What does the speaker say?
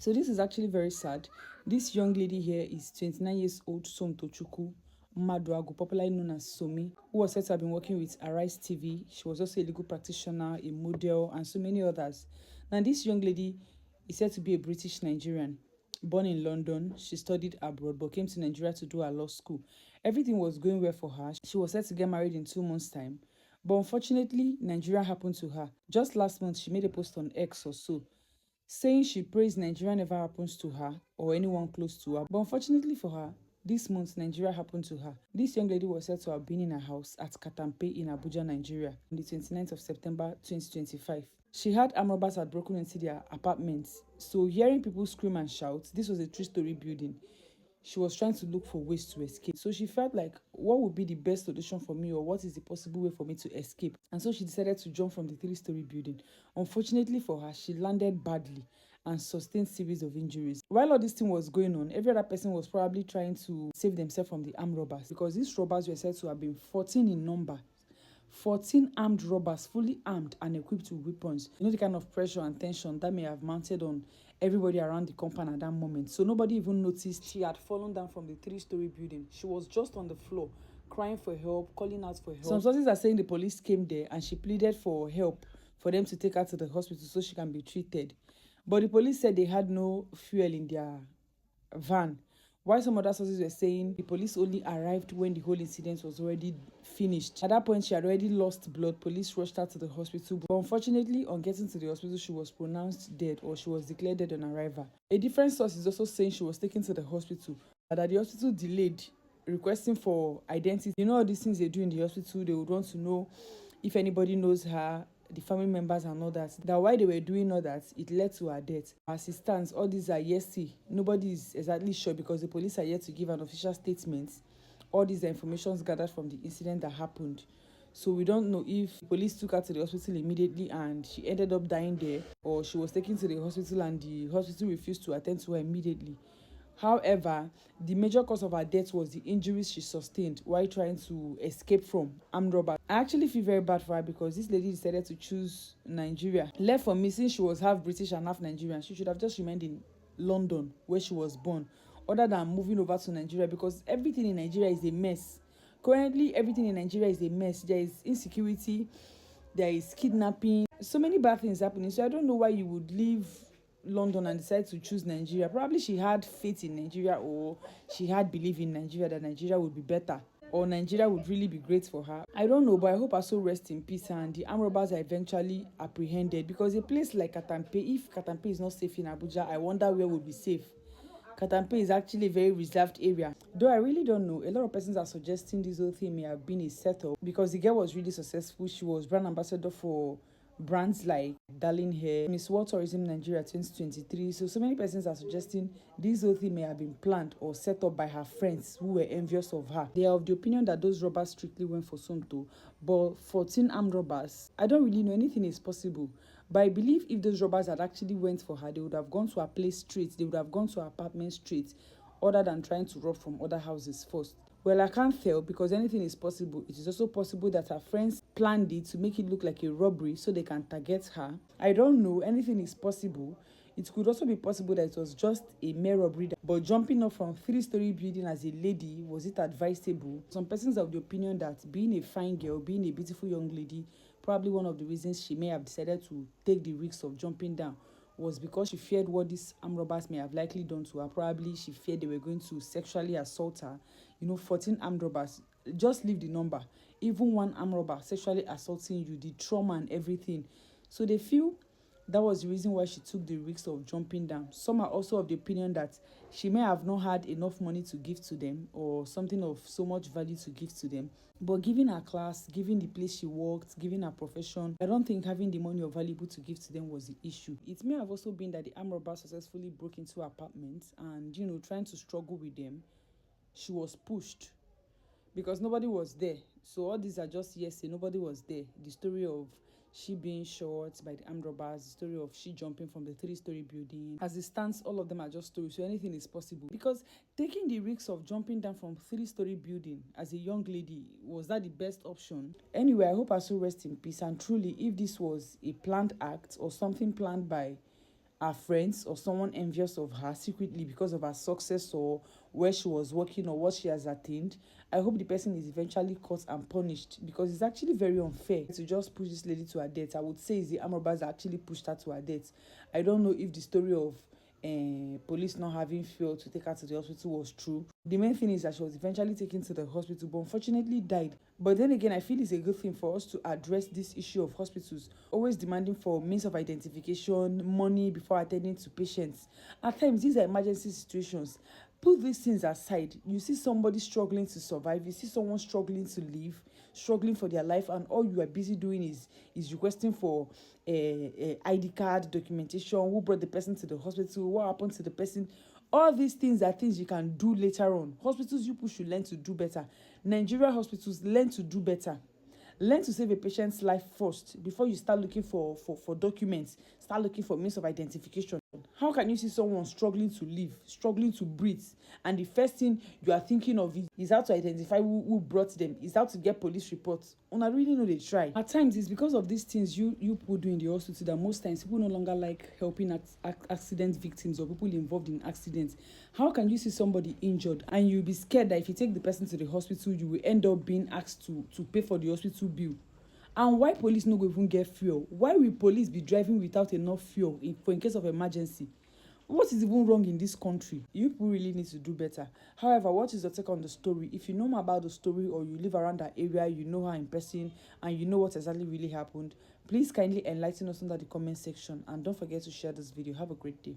So this is actually very sad. This young lady here is 29 years old, Somtochukwu Maduagwu, popularly known as Sommie, who was said to have been working with Arise TV. She was also a legal practitioner, a model, and so many others. Now, this young lady is said to be a British Nigerian. Born in London, she studied abroad but came to Nigeria to do her law school. Everything was going well for her. She was set to get married in 2 months' time. But unfortunately, Nigeria happened to her. Just last month, she made a post on X or so, saying she prays Nigeria never happens to her or anyone close to her. But unfortunately for her, this month Nigeria happened to her. This young lady was said to have been in her house at Katampe in Abuja, Nigeria on the 29th of September 2025. She had armed robbers had broken into their apartments. So hearing people scream and shout, this was a three-story building. She was trying to look for ways to escape. So she felt like, what would be the best solution for me, or what is the possible way for me to escape? And so she decided to jump from the three-story building. Unfortunately for her, she landed badly and sustained series of injuries. While all this thing was going on, every other person was probably trying to save themselves from the armed robbers, because these robbers were said to have been 14 in number. 14 armed robbers, fully armed and equipped with weapons. You know the kind of pressure and tension that may have mounted on everybody around the compound at that moment. So nobody even noticed she had fallen down from the three-story building. She was just on the floor, crying for help, calling out for help. Some sources are saying the police came there and she pleaded for help for them to take her to the hospital so she can be treated. But the police said they had no fuel in their van, while some other sources were saying the police only arrived when the whole incident was already finished. At that point, she had already lost blood. Police rushed her to the hospital, but unfortunately, on getting to the hospital, she was pronounced dead, or she was declared dead on arrival. A different source is also saying she was taken to the hospital, but that the hospital delayed requesting for identity. You know all these things they do in the hospital, they would want to know if anybody knows her, the family members and all that. That while they were doing all that, it led to her death. As it stands, all these are yesy. Nobody is exactly sure because the police are yet to give an official statement. All these are informations gathered from the incident that happened. So we don't know if the police took her to the hospital immediately and she ended up dying there, or she was taken to the hospital and the hospital refused to attend to her immediately. However, the major cause of her death was the injuries she sustained while trying to escape from armed robbers. I actually feel very bad for her because this lady decided to choose Nigeria. Left for me, since she was half British and half Nigerian, she should have just remained in London where she was born, other than moving over to Nigeria, because everything in Nigeria is a mess. Currently, everything in Nigeria is a mess. There is insecurity, there is kidnapping, so many bad things happening. So I don't know why you would leave London and decide to choose Nigeria. Probably she had faith in Nigeria, or she had belief in Nigeria that Nigeria would be better, or Nigeria would really be great for her. I don't know, but I hope her soul rests in peace and the armed robbers are eventually apprehended, because a place like Katampe, if Katampe is not safe in Abuja, I wonder where would be safe. Katampe is actually a very reserved area. Though I really don't know. A lot of persons are suggesting this whole thing may have been a setup, because the girl was really successful. She was brand ambassador for brands like Darling Hair, Miss World Tourism Nigeria 2023. So many persons are suggesting this whole thing may have been planned or set up by her friends who were envious of her. They are of the opinion that those robbers strictly went for Somto, but 14 armed robbers, I don't really know. Anything is possible. But I believe if those robbers had actually went for her, they would have gone to her place straight. They would have gone to her apartment straight, other than trying to rob from other houses first. Well, I can't tell, because anything is possible. It is also possible that her friends planned it to make it look like a robbery so they can target her. I don't know. Anything is possible. It could also be possible that it was just a mere robbery. But jumping up from three-story building as a lady, was it advisable? Some persons are of the opinion that being a fine girl, being a beautiful young lady, probably one of the reasons she may have decided to take the risk of jumping down was because she feared what these armed robbers may have likely done to her. Probably she feared they were going to sexually assault her. 14 armed robbers, just leave the number. Even one armed robber sexually assaulting you, the trauma and everything. So they feel that was the reason why she took the risk of jumping down. Some are also of the opinion that she may have not had enough money to give to them, or something of so much value to give to them. But given her class, given the place she worked, given her profession, I don't think having the money or valuable to give to them was the issue. It may have also been that the armed robber successfully broke into her apartment and, trying to struggle with them, she was pushed because nobody was there. So all these are just hearsay. Nobody was there. The story of she being shot by the armed robbers, the story of she jumping from the three-story building. As it stands, all of them are just stories, so anything is possible. Because taking the risk of jumping down from three-story building as a young lady, was that the best option? Anyway, I hope her soul rests in peace. And truly, if this was a planned act or something planned by her friends or someone envious of her secretly because of her success or where she was working or what she has attained, I hope the person is eventually caught and punished, because it's actually very unfair to just push this lady to her death. I would say it's the armed robbers that actually pushed her to her death. I don't know if the story of police not having fuel to take her to the hospital was true. The main thing is that she was eventually taken to the hospital but unfortunately died. But then again, I feel it's a good thing for us to address this issue of hospitals always demanding for means of identification, money before attending to patients. At times, these are emergency situations. Put these things aside. You see somebody struggling to survive, you see someone struggling to live, struggling for their life, and all you are busy doing is requesting for ID card, documentation, who brought the person to the hospital, what happened to the person. All these things are things you can do later on. Hospitals, you people should learn to do better. Nigeria hospitals, learn to do better. Learn to save a patient's life first before you start looking for documents, start looking for means of identification. How can you see someone struggling to live, struggling to breathe, and the first thing you are thinking of is how to identify who brought them, is how to get police reports? Una really know they try. At times, it's because of these things you people do in the hospital that most times people no longer like helping accident victims or people involved in accidents. How can you see somebody injured and you'll be scared that if you take the person to the hospital, you will end up being asked to pay for the hospital bill? And why police no go even get fuel? Why will police be driving without enough fuel in case of emergency? What is even wrong in this country? You people really need to do better. However, what is your take on the story? If you know more about the story or you live around that area, you know her in person, and you know what exactly really happened, please kindly enlighten us under the comment section. And don't forget to share this video. Have a great day.